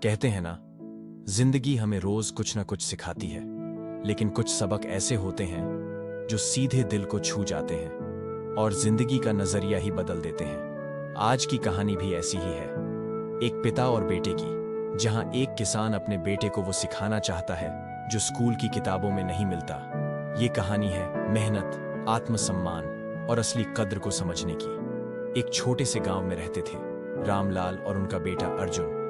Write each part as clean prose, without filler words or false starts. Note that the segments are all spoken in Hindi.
कहते हैं ना, जिंदगी हमें रोज कुछ ना कुछ सिखाती है, लेकिन कुछ सबक ऐसे होते हैं जो सीधे दिल को छू जाते हैं और जिंदगी का नजरिया ही बदल देते हैं। आज की कहानी भी ऐसी ही है, एक पिता और बेटे की, जहां एक किसान अपने बेटे को वो सिखाना चाहता है जो स्कूल की किताबों में नहीं मिलता। ये कहानी है मेहनत, आत्मसम्मान और असली कद्र को समझने की। एक छोटे से गांव में रहते थे रामलाल और उनका बेटा अर्जुन।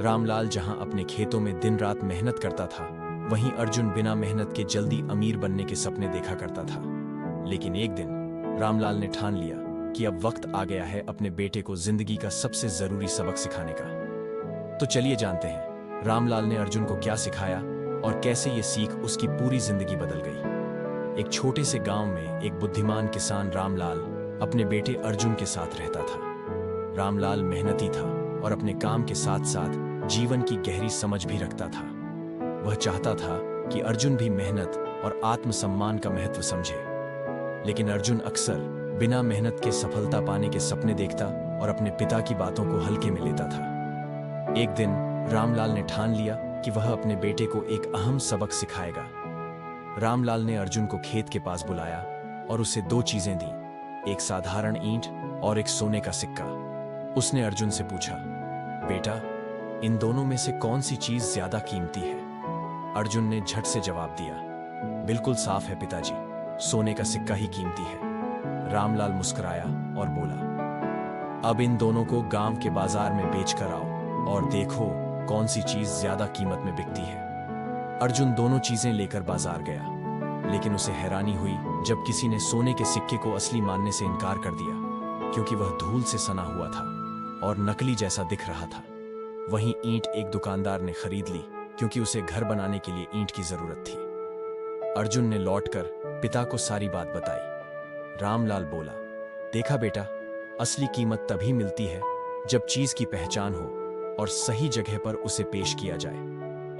रामलाल जहां अपने खेतों में दिन रात मेहनत करता था, वहीं अर्जुन बिना मेहनत के जल्दी अमीर बनने के सपने देखा करता था। लेकिन एक दिन रामलाल ने ठान लिया कि अब वक्त आ गया है अपने बेटे को जिंदगी का सबसे जरूरी सबक सिखाने का। तो चलिए जानते हैं रामलाल ने अर्जुन को क्या सिखाया और कैसे ये सीख उसकी पूरी जिंदगी बदल गई। एक छोटे से गांव में एक बुद्धिमान किसान रामलाल अपने बेटे अर्जुन के साथ रहता था। रामलाल मेहनती था और अपने काम के साथ साथ जीवन की गहरी समझ भी रखता था। वह चाहता था कि अर्जुन भी मेहनत और आत्मसम्मान का महत्व समझे, लेकिन अर्जुन अक्सर बिना मेहनत के सफलता पाने के सपने देखता और अपने पिता की बातों को हल्के में लेता था। एक दिन रामलाल ने ठान लिया कि वह अपने बेटे को एक अहम सबक सिखाएगा। रामलाल ने अर्जुन को खेत के पास बुलाया और उसे दो चीजें दी, एक साधारण ईंट और एक सोने का सिक्का। उसने अर्जुन से पूछा, बेटा, इन दोनों में से कौन सी चीज ज्यादा कीमती है? अर्जुन ने झट से जवाब दिया, बिल्कुल साफ है पिताजी, सोने का सिक्का ही कीमती है। रामलाल मुस्कुराया और बोला, अब इन दोनों को गांव के बाजार में बेच कर आओ और देखो कौन सी चीज ज्यादा कीमत में बिकती है। अर्जुन दोनों चीजें लेकर बाजार गया, लेकिन उसे हैरानी हुई जब किसी ने सोने के सिक्के को असली मानने से इनकार कर दिया, क्योंकि वह धूल से सना हुआ था और नकली जैसा दिख रहा था। वहीं ईंट एक दुकानदार ने खरीद ली, क्योंकि उसे घर बनाने के लिए ईंट की जरूरत थी। अर्जुन ने लौटकर पिता को सारी बात बताई। रामलाल बोला, देखा बेटा, असली कीमत तभी मिलती है जब चीज की पहचान हो और सही जगह पर उसे पेश किया जाए।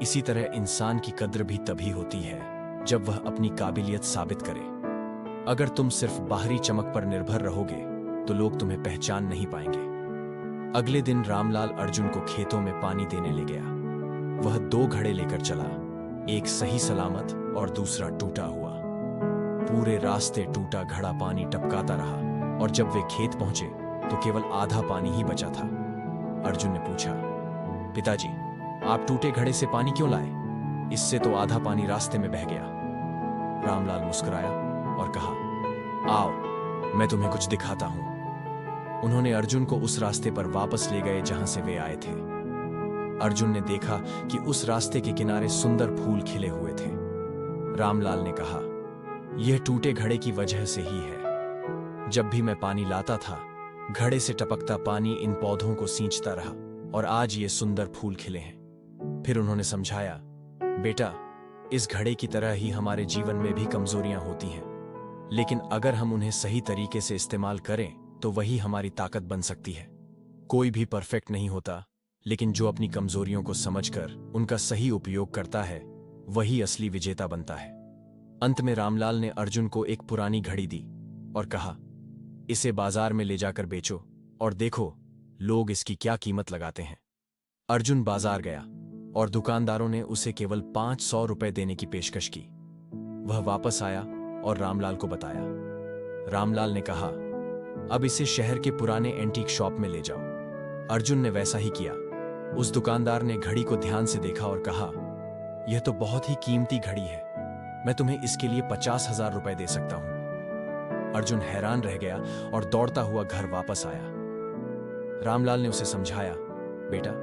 इसी तरह इंसान की कद्र भी तभी होती है जब वह अपनी काबिलियत साबित करे। अगर तुम सिर्फ बाहरी चमक पर निर्भर रहोगे तो लोग तुम्हें पहचान नहीं पाएंगे। अगले दिन रामलाल अर्जुन को खेतों में पानी देने ले गया। वह दो घड़े लेकर चला, एक सही सलामत और दूसरा टूटा हुआ। पूरे रास्ते टूटा घड़ा पानी टपकाता रहा और जब वे खेत पहुंचे तो केवल आधा पानी ही बचा था। अर्जुन ने पूछा, पिताजी, आप टूटे घड़े से पानी क्यों लाए? इससे तो आधा पानी रास्ते में बह गया। रामलाल मुस्कुराया और कहा, आओ मैं तुम्हें कुछ दिखाता हूं। उन्होंने अर्जुन को उस रास्ते पर वापस ले गए जहां से वे आए थे। अर्जुन ने देखा कि उस रास्ते के किनारे सुंदर फूल खिले हुए थे। रामलाल ने कहा, यह टूटे घड़े की वजह से ही है। जब भी मैं पानी लाता था, घड़े से टपकता पानी इन पौधों को सींचता रहा और आज ये सुंदर फूल खिले हैं। फिर उन्होंने समझाया, बेटा, इस घड़े की तरह ही हमारे जीवन में भी कमजोरियां होती हैं, लेकिन अगर हम उन्हें सही तरीके से इस्तेमाल करें तो वही हमारी ताकत बन सकती है। कोई भी परफेक्ट नहीं होता, लेकिन जो अपनी कमजोरियों को समझकर उनका सही उपयोग करता है, वही असली विजेता बनता है। अंत में रामलाल ने अर्जुन को एक पुरानी घड़ी दी और कहा, इसे बाजार में ले जाकर बेचो और देखो लोग इसकी क्या कीमत लगाते हैं। अर्जुन बाजार गया और दुकानदारों ने उसे केवल 500 रुपए देने की पेशकश की। वह वापस आया और रामलाल को बताया। रामलाल ने कहा, अब इसे शहर के पुराने एंटीक शॉप में ले जाओ। अर्जुन ने वैसा ही किया। उस दुकानदार ने घड़ी को ध्यान से देखा और कहा, यह तो बहुत ही कीमती घड़ी है, मैं तुम्हें इसके लिए 50,000 रुपए दे सकता हूं। अर्जुन हैरान रह गया और दौड़ता हुआ घर वापस आया। रामलाल ने उसे समझाया, बेटा,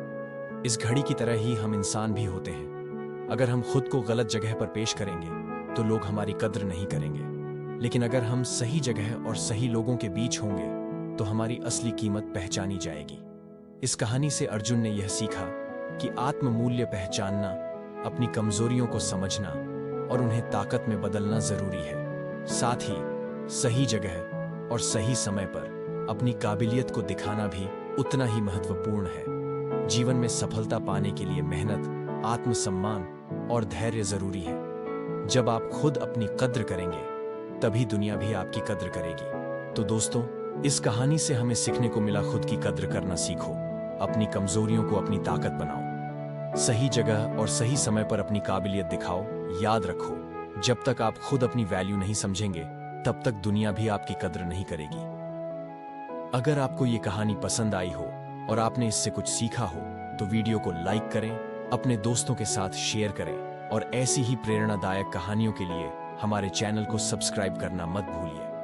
इस घड़ी की तरह ही हम इंसान भी होते हैं। अगर हम खुद को गलत जगह पर पेश करेंगे तो लोग हमारी कद्र नहीं करेंगे, लेकिन अगर हम सही जगह और सही लोगों के बीच होंगे तो हमारी असली कीमत पहचानी जाएगी। इस कहानी से अर्जुन ने यह सीखा कि आत्म मूल्य पहचानना, अपनी कमजोरियों को समझना और उन्हें ताकत में बदलना जरूरी है। साथ ही सही जगह और सही समय पर अपनी काबिलियत को दिखाना भी उतना ही महत्वपूर्ण है। जीवन में सफलता पाने के लिए मेहनत, आत्मसम्मान और धैर्य जरूरी है। जब आप खुद अपनी कद्र करेंगे, तभी दुनिया भी आपकी कद्र करेगी। तो दोस्तों, इस कहानी से हमें सीखने को मिला, खुद की कद्र करना सीखो, अपनी कमजोरियों को अपनी ताकत बनाओ सही जगह और सही समय पर अपनी काबिलियत दिखाओ। याद रखो, जब तक आप खुद अपनी वैल्यू नहीं समझेंगे, तब तक दुनिया भी आपकी कद्र नहीं करेगी। अगर आपको ये कहानी पसंद आई हो और आपने इससे कुछ सीखा हो, तो वीडियो को लाइक करें, अपने दोस्तों के साथ शेयर करें और ऐसी ही प्रेरणादायक कहानियों के लिए हमारे चैनल को सब्सक्राइब करना मत भूलिए।